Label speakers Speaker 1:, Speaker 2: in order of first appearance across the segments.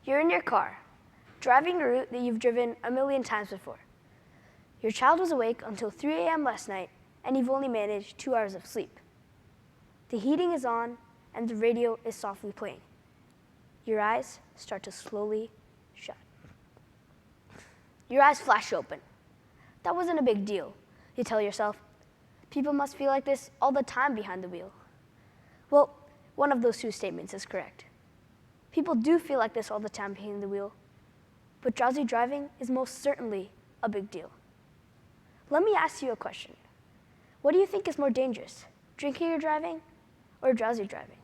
Speaker 1: You're in your car, driving a route that you've driven a million times before. Your child was awake until 3 a.m. last night, and you've only managed 2 hours of sleep. The heating is on, and the radio is softly playing. Your eyes start to slowly shut. Your eyes flash open. That wasn't a big deal, you tell yourself. People must feel like this all the time behind the wheel. Well, one of those two statements is correct. People do feel like this all the time behind the wheel, but drowsy driving is most certainly a big deal. Let me ask you a question. What do you think is more dangerous, drinking or driving, or drowsy driving?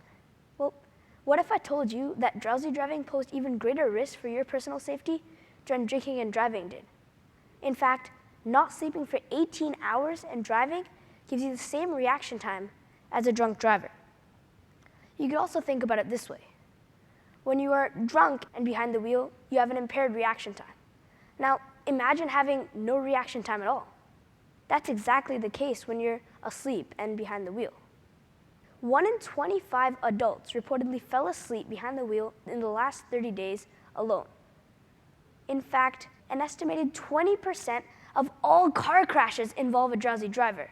Speaker 1: Well, what if I told you that drowsy driving posed even greater risk for your personal safety than drinking and driving did? In fact, not sleeping for 18 hours and driving gives you the same reaction time as a drunk driver. You could also think about it this way. When you are drunk and behind the wheel, you have an impaired reaction time. Now, imagine having no reaction time at all. That's exactly the case when you're asleep and behind the wheel. 1 in 25 adults reportedly fell asleep behind the wheel in the last 30 days alone. In fact, an estimated 20% of all car crashes involve a drowsy driver.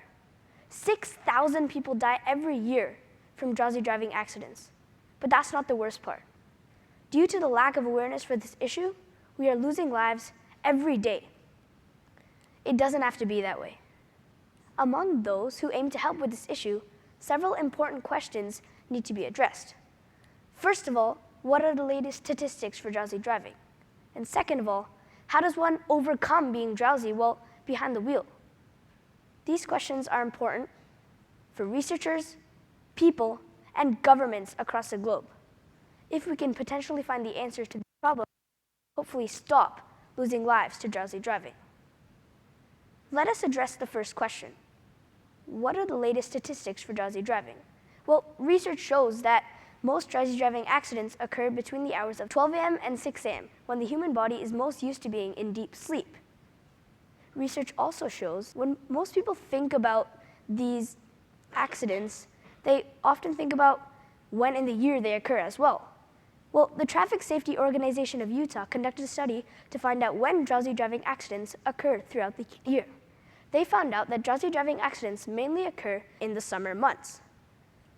Speaker 1: 6,000 people die every year from drowsy driving accidents. But that's not the worst part. Due to the lack of awareness for this issue, we are losing lives every day. It doesn't have to be that way. Among those who aim to help with this issue, several important questions need to be addressed. First of all, what are the latest statistics for drowsy driving? And second of all, how does one overcome being drowsy while behind the wheel? These questions are important for researchers, people, and governments across the globe. If we can potentially find the answers to this problem, hopefully stop losing lives to drowsy driving. Let us address the first question. What are the latest statistics for drowsy driving? Well, research shows that most drowsy driving accidents occur between the hours of 12 a.m. and 6 a.m., when the human body is most used to being in deep sleep. Research also shows when most people think about these accidents, they often think about when in the year they occur as well. Well, the Traffic Safety Organization of Utah conducted a study to find out when drowsy driving accidents occur throughout the year. They found out that drowsy driving accidents mainly occur in the summer months.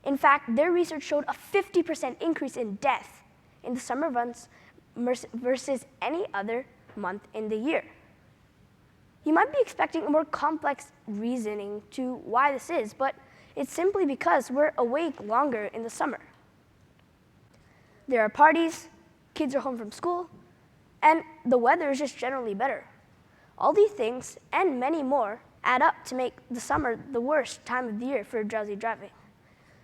Speaker 1: In fact, their research showed a 50% increase in death in the summer months versus any other month in the year. You might be expecting a more complex reasoning to why this is, but it's simply because we're awake longer in the summer. There are parties, kids are home from school, and the weather is just generally better. All these things, and many more, add up to make the summer the worst time of the year for drowsy driving.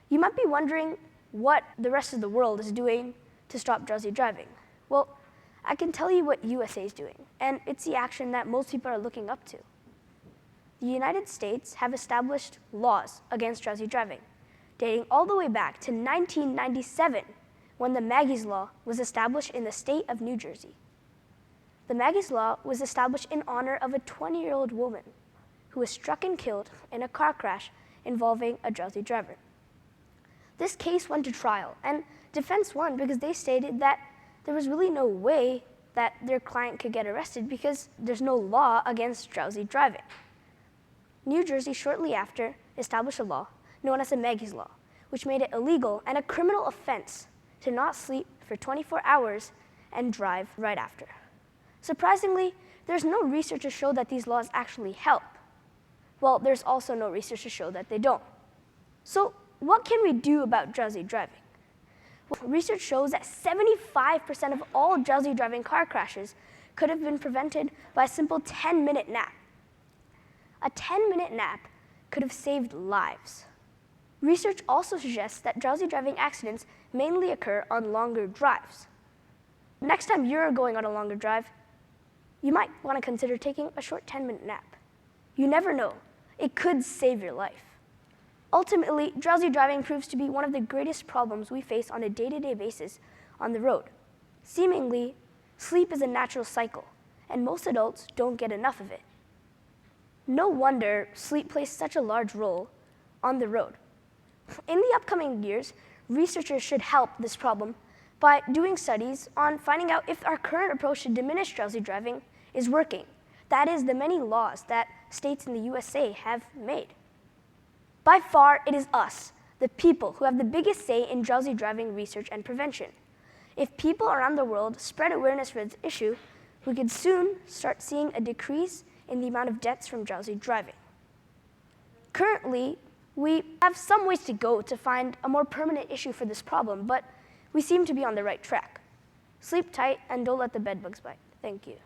Speaker 1: You might be wondering what the rest of the world is doing to stop drowsy driving. Well, I can tell you what USA is doing, and it's the action that most people are looking up to. The United States have established laws against drowsy driving, dating all the way back to 1997, when the Maggie's Law was established in the state of New Jersey. The Maggie's Law was established in honor of a 20-year-old woman who was struck and killed in a car crash involving a drowsy driver. This case went to trial, and defense won because they stated that there was really no way that their client could get arrested because there's no law against drowsy driving. New Jersey shortly after established a law known as the Maggie's Law, which made it illegal and a criminal offense to not sleep for 24 hours and drive right after. Surprisingly, there's no research to show that these laws actually help. Well, there's also no research to show that they don't. So what can we do about drowsy driving? Well, research shows that 75% of all drowsy driving car crashes could have been prevented by a simple 10-minute nap. A 10-minute nap could have saved lives. Research also suggests that drowsy driving accidents mainly occur on longer drives. Next time you're going on a longer drive, you might want to consider taking a short 10-minute nap. You never know. It could save your life. Ultimately, drowsy driving proves to be one of the greatest problems we face on a day-to-day basis on the road. Seemingly, sleep is a natural cycle, and most adults don't get enough of it. No wonder sleep plays such a large role on the road. In the upcoming years, researchers should help this problem by doing studies on finding out if our current approach to diminish drowsy driving is working. That is, the many laws that states in the USA have made. By far, it is us, the people, who have the biggest say in drowsy driving research and prevention. If people around the world spread awareness for this issue, we could soon start seeing a decrease in the amount of deaths from drowsy driving. Currently, we have some ways to go to find a more permanent issue for this problem, but we seem to be on the right track. Sleep tight and don't let the bedbugs bite. Thank you.